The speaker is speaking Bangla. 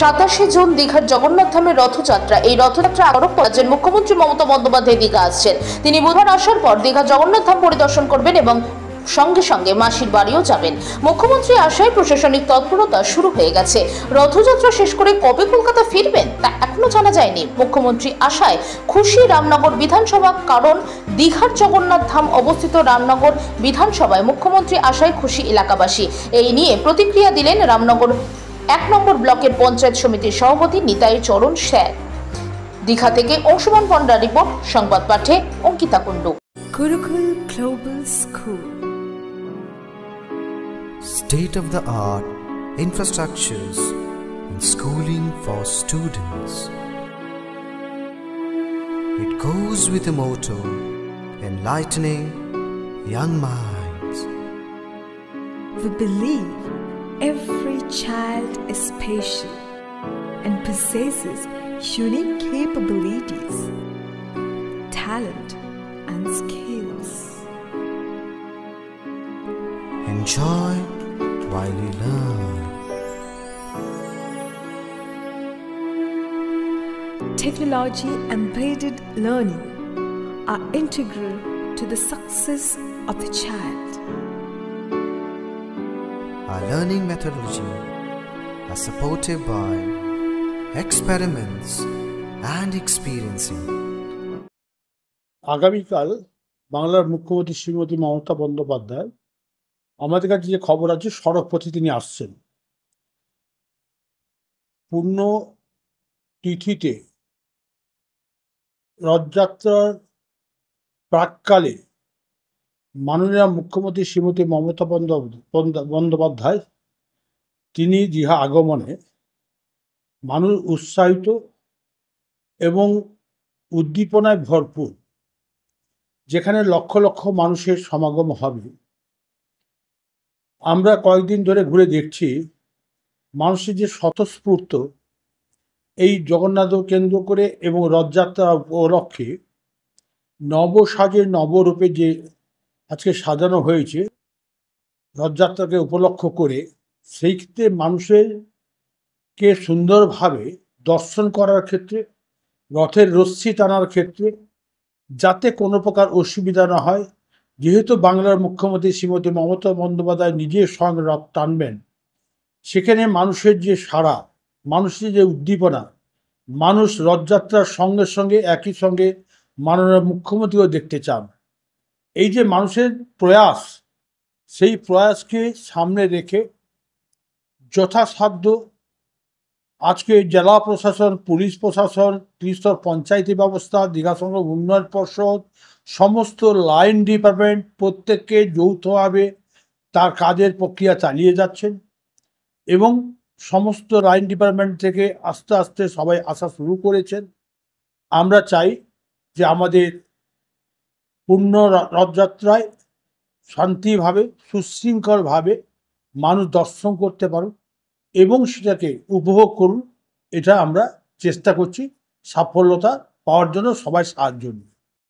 27 জুন দীঘার জগন্নাথ ধামের রথযাত্রা। এই রথযাত্রা আরোপ রাজ্যের মুখ্যমন্ত্রী মমতা বন্দ্যোপাধ্যায় দীঘা আসছেন। তিনি বুধবার আসার পর দীঘা জগন্নাথ ধাম পরিদর্শন করবেন এবং সঙ্গে সঙ্গে মাসির বাড়িও যাবেন। মুখ্যমন্ত্রী আসায় প্রশাসনিক তৎপরতা শুরু হয়ে গেছে। রথযাত্রা শেষ করে কবে কলকাতা ফিরবেন তা এখনো জানা যায়নি। মুখ্যমন্ত্রী আসায় খুশি রামনগর বিধানসভা, কারণ দীঘার জগন্নাথ ধাম অবস্থিত রামনগর বিধানসভায় মুখ্যমন্ত্রী আসায় খুশি এলাকাবাসী। এই নিয়ে প্রতিক্রিয়া দিলেন রামনগর 1 নম্বর ব্লকের পঞ্চায়েত সমিতির সভাপতি নিতাই চরণ স্যার। দীঘা থেকে অংশুমান পণ্ডা রিপোর্ট, সংবাদ পাঠে Ankita Kundu. Gurukul Global School. State-of-the-art infrastructures and schooling for students. It goes with a motto, enlightening young minds. We believe every child is special and possesses unique capabilities, talent and skills. Enjoy while you learn. Technology embedded learning are integral to the success of the child. Our learning methodology are supported by experiments and experiencing. আগামীকাল বাংলার মুখ্যমন্ত্রী শ্রীমতী মমতা বন্দ্যোপাধ্যায় আমাদের কাছে যে খবর আছে, সড়ক পথে তিনি আসছেন। পূর্ণ তিথিতে রথযাত্রার প্রাক্কালে মাননীয় মুখ্যমন্ত্রী শ্রীমতী মমতা বন্দ্যোপাধ্যায় তিনি দীঘা আগমনে মানুষ উৎসাহিত এবং উদ্দীপনায় ভরপুর, যেখানে লক্ষ লক্ষ মানুষের সমাগম হবে। আমরা কয়েকদিন ধরে ঘুরে দেখছি মানুষের যে স্বতঃস্ফূর্ত এই জগন্নাথ কেন্দ্র করে এবং রথযাত্রা উপলক্ষে নবসাজের নবরূপে যে আজকে সাজানো হয়েছে রথযাত্রাকে উপলক্ষ করে, সেই ক্ষেত্রে মানুষেরকে সুন্দরভাবে দর্শন করার ক্ষেত্রে, রথের রশ্মি টানার ক্ষেত্রে যাতে কোনো প্রকার অসুবিধা না হয়, যেহেতু বাংলার মুখ্যমন্ত্রী শ্রীমতী মমতা বন্দ্যোপাধ্যায় নিজের সঙ্গে রথ টানবেন, সেখানে মানুষের যে সাড়া, মানুষের যে উদ্দীপনা, মানুষ রথযাত্রার সঙ্গে সঙ্গে একই সঙ্গে মাননীয় মুখ্যমন্ত্রীও দেখতে চান। এই যে মানুষের প্রয়াস, সেই প্রয়াসকে সামনে রেখে যথাসাধ্য আজকে জেলা প্রশাসন, পুলিশ প্রশাসন, ত্রিস্তর পঞ্চায়েতি ব্যবস্থা, দীঘা সংলগ্ন উন্নয়ন পর্ষদ, সমস্ত লাইন ডিপার্টমেন্ট প্রত্যেককে যৌথভাবে তার কাজের প্রক্রিয়া চালিয়ে যাচ্ছেন এবং সমস্ত লাইন ডিপার্টমেন্ট থেকে আস্তে আস্তে সবাই আসা শুরু করেছেন। আমরা চাই যে আমাদের পূর্ণ রথযাত্রায় শান্তিভাবে, সুশৃঙ্খলভাবে মানুষ দর্শন করতে পারুন এবং সেটাকে উপভোগ করুন। এটা আমরা চেষ্টা করছি সাফল্যতা পাওয়ার জন্য, সবাই সাহায্য নিই।